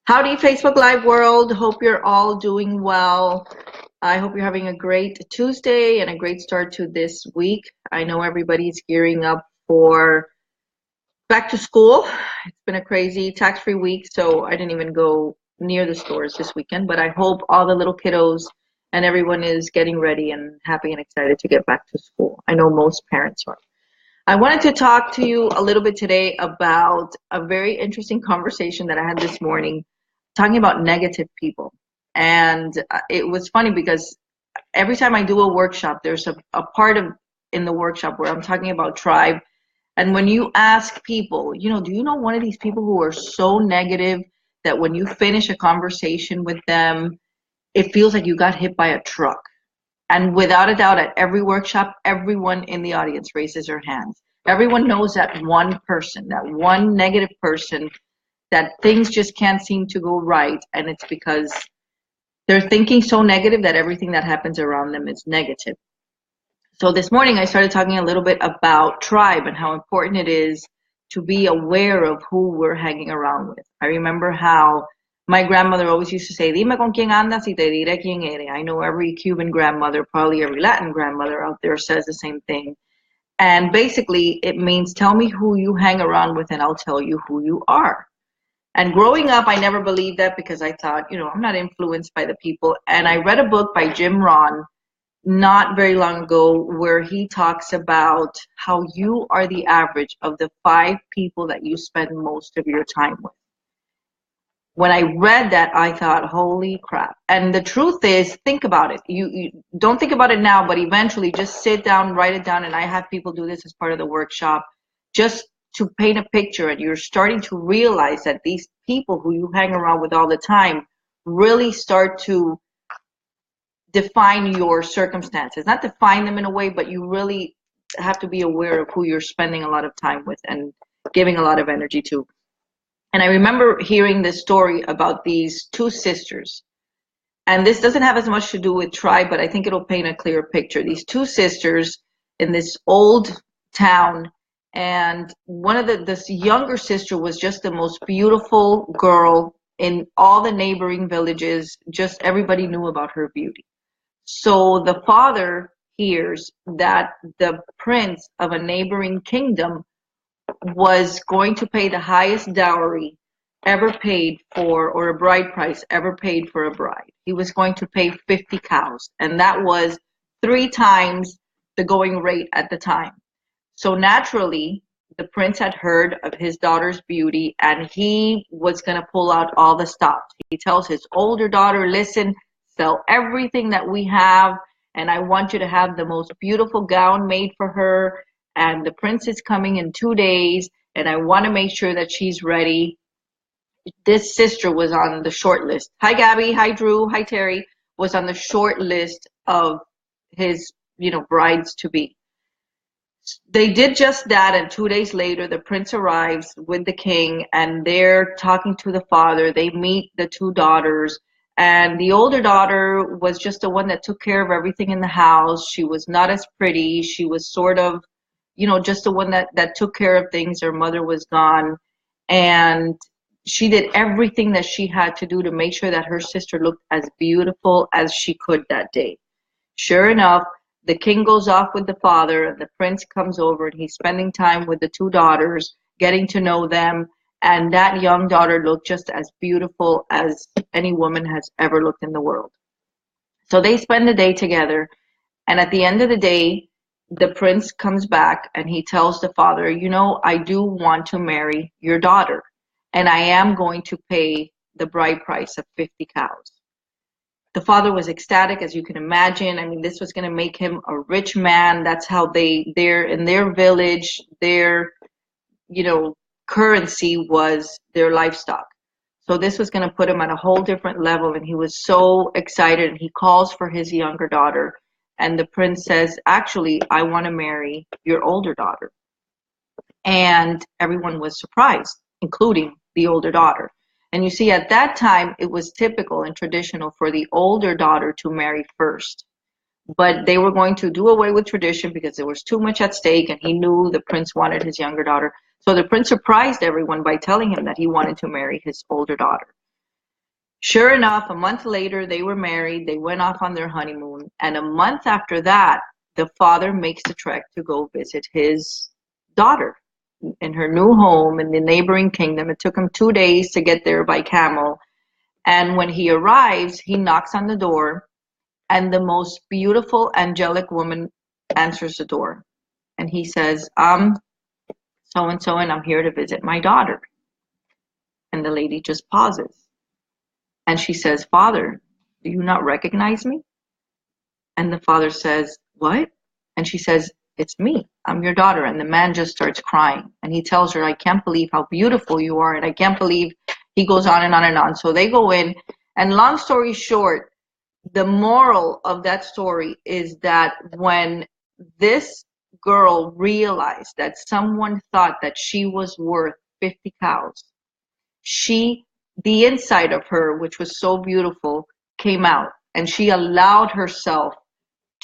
Howdy, Facebook Live world. Hope you're all doing well. I hope you're having a great Tuesday and a great start to this week. I know everybody's gearing up for back to school. It's been a crazy tax-free week, so I didn't even go near the stores this weekend, but I hope all the little kiddos and everyone is getting ready and happy and excited to get back to school. I know most parents are. I wanted to talk to you a little bit today about a very interesting conversation that I had this morning talking about negative people. And it was funny because every time I do a workshop, there's a part of in the workshop where I'm talking about tribe. And when you ask people, do you know one of these people who are so negative that when you finish a conversation with them, it feels like you got hit by a truck? And without a doubt, at every workshop, everyone in the audience raises their hands. Everyone knows that one person, that one negative person, that things just can't seem to go right. And it's because they're thinking so negative that everything that happens around them is negative. So this morning, I started talking a little bit about tribe and how important it is to be aware of who we're hanging around with. I remember how my grandmother always used to say, Dime con quién andas y te diré quién eres. I know every Cuban grandmother, probably every Latin grandmother out there says the same thing. And basically, it means tell me who you hang around with and I'll tell you who you are. And growing up, I never believed that because I thought, I'm not influenced by the people. And I read a book by Jim Rohn not very long ago where he talks about how you are the average of the 5 people that you spend most of your time with. When I read that, I thought, holy crap. And the truth is, think about it. You don't think about it now, but eventually just sit down, write it down. And I have people do this as part of the workshop just to paint a picture. And you're starting to realize that these people who you hang around with all the time really start to define your circumstances. Not define them in a way, but you really have to be aware of who you're spending a lot of time with and giving a lot of energy to. And I remember hearing this story about these 2 sisters. And this doesn't have as much to do with tribe, but I think it'll paint a clearer picture. These 2 sisters in this old town, and one of this younger sister was just the most beautiful girl in all the neighboring villages. Just everybody knew about her beauty. So the father hears that the prince of a neighboring kingdom was going to pay the highest dowry ever paid for, or a bride price ever paid for a bride. He was going to pay 50 cows, and that was 3 times the going rate at the time. So naturally, the prince had heard of his daughter's beauty, and he was going to pull out all the stops. He tells his older daughter, listen, sell everything that we have, and I want you to have the most beautiful gown made for her, and the prince is coming in 2 days, and I want to make sure that she's ready. This sister was on the short list. Hi, Gabby. Hi, Drew. Hi, Terry. Was on the short list of his, brides to be. They did just that, and 2 days later, the prince arrives with the king, and they're talking to the father. They meet the 2 daughters, and the older daughter was just the one that took care of everything in the house. She was not as pretty. She was sort of, just the one that took care of things. Her mother was gone, and she did everything that she had to do to make sure that her sister looked as beautiful as she could that day. Sure enough, the king goes off with the father, and the prince comes over, and he's spending time with the 2 daughters, getting to know them, and that young daughter looked just as beautiful as any woman has ever looked in the world. So they spend the day together, and at the end of the day, the prince comes back, and he tells the father, I do want to marry your daughter, and I am going to pay the bride price of 50 cows. The father was ecstatic, as you can imagine. I mean, this was going to make him a rich man. That's how they're in their village, their, currency was their livestock. So this was going to put him at a whole different level. And he was so excited, and he calls for his younger daughter. And the prince says, actually, I want to marry your older daughter. And everyone was surprised, including the older daughter. And you see, at that time, it was typical and traditional for the older daughter to marry first. But they were going to do away with tradition because there was too much at stake, and he knew the prince wanted his younger daughter. So the prince surprised everyone by telling him that he wanted to marry his older daughter. Sure enough, a month later, they were married. They went off on their honeymoon. And a month after that, the father makes the trek to go visit his daughter in her new home in the neighboring kingdom. It took him 2 days to get there by camel. And when he arrives, he knocks on the door, and the most beautiful, angelic woman answers the door. And he says, so and so, and I'm here to visit my daughter. And the lady just pauses. And she says, Father, do you not recognize me? And the father says, what? And she says, it's me. I'm your daughter. And the man just starts crying. And he tells her, I can't believe how beautiful you are. And I can't believe, he goes on and on and on. So they go in. And long story short, the moral of that story is that when this girl realized that someone thought that she was worth 50 cows, the inside of her, which was so beautiful, came out, and she allowed herself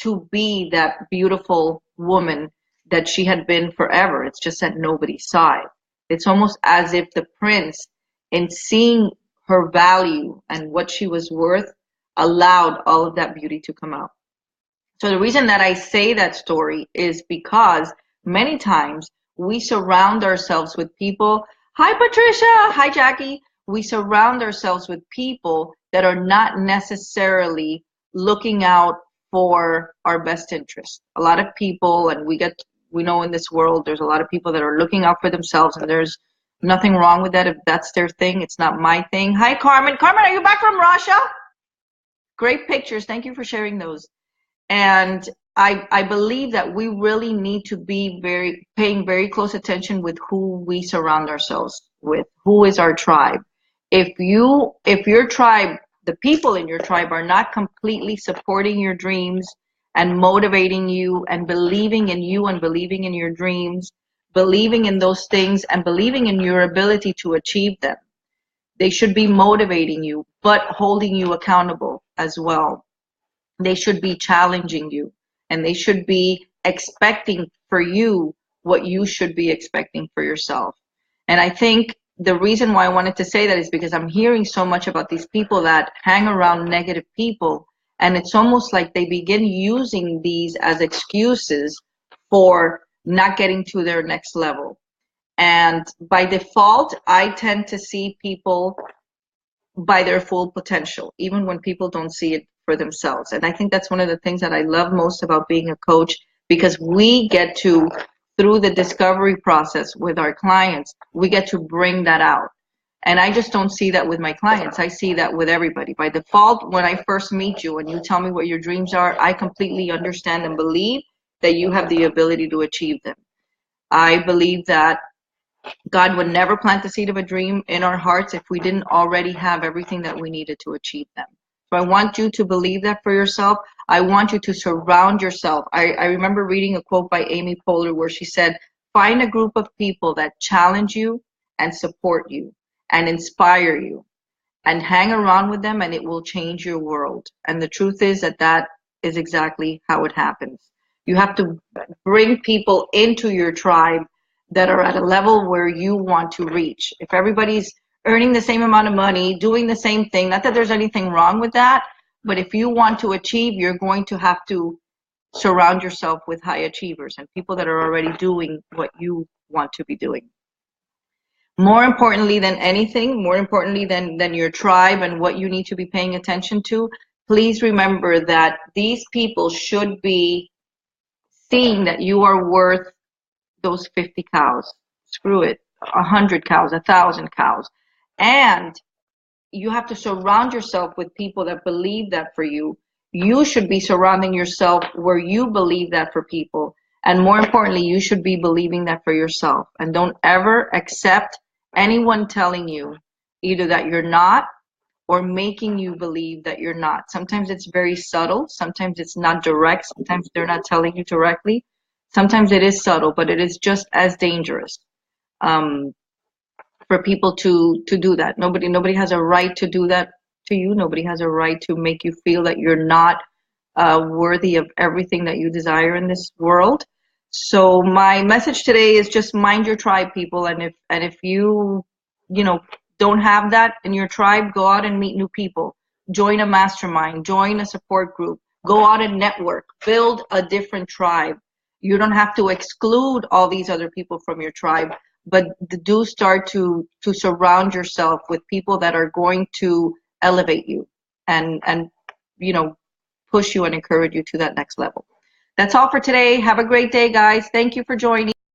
to be that beautiful woman that she had been forever. It's just that nobody saw it. It's almost as if the prince, in seeing her value and what she was worth, allowed all of that beauty to come out. So the reason that I say that story is because many times we surround ourselves with people. Hi, Patricia. Hi, Jackie. We surround ourselves with people that are not necessarily looking out for our best interest. A lot of people, and we know in this world, there's a lot of people that are looking out for themselves, and there's nothing wrong with that if that's their thing. It's not my thing. Hi, Carmen. Carmen, are you back from Russia? Great pictures. Thank you for sharing those. And I believe that we really need to be paying very close attention with who we surround ourselves with. Who is our tribe? If your tribe, the people in your tribe are not completely supporting your dreams and motivating you and believing in you and believing in your dreams, believing in those things and believing in your ability to achieve them, they should be motivating you, but holding you accountable as well. They should be challenging you, and they should be expecting for you what you should be expecting for yourself. And I think the reason why I wanted to say that is because I'm hearing so much about these people that hang around negative people, and it's almost like they begin using these as excuses for not getting to their next level. And by default, I tend to see people by their full potential, even when people don't see it for themselves. And I think that's one of the things that I love most about being a coach, because we get to, through the discovery process with our clients, we get to bring that out. And I just don't see that with my clients. I see that with everybody. By default, when I first meet you and you tell me what your dreams are, I completely understand and believe that you have the ability to achieve them. I believe that God would never plant the seed of a dream in our hearts if we didn't already have everything that we needed to achieve them. So I want you to believe that for yourself. I want you to surround yourself. I remember reading a quote by Amy Poehler where she said, find a group of people that challenge you and support you and inspire you, and hang around with them, and it will change your world. And the truth is that is exactly how it happens. You have to bring people into your tribe that are at a level where you want to reach. If everybody's earning the same amount of money, doing the same thing, not that there's anything wrong with that, but if you want to achieve, you're going to have to surround yourself with high achievers and people that are already doing what you want to be doing. More importantly than anything, more importantly than your tribe and what you need to be paying attention to, please remember that these people should be seeing that you are worth those 50 cows. Screw it, 100 cows, 1,000 cows. And you have to surround yourself with people that believe that for you. You should be surrounding yourself where you believe that for people. And more importantly, you should be believing that for yourself. And don't ever accept anyone telling you either that you're not or making you believe that you're not. Sometimes it's very subtle. Sometimes it's not direct. Sometimes they're not telling you directly. Sometimes it is subtle, but it is just as dangerous for people to do that. Nobody has a right to do that to you. Nobody has a right to make you feel that you're not worthy of everything that you desire in this world. So my message today is just mind your tribe, people. And if you don't have that in your tribe, go out and meet new people. Join a mastermind, join a support group, go out and network, build a different tribe. You don't have to exclude all these other people from your tribe, but do start to surround yourself with people that are going to elevate you and you know, push you and encourage you to that next level. That's all for today. Have a great day, guys. Thank you for joining.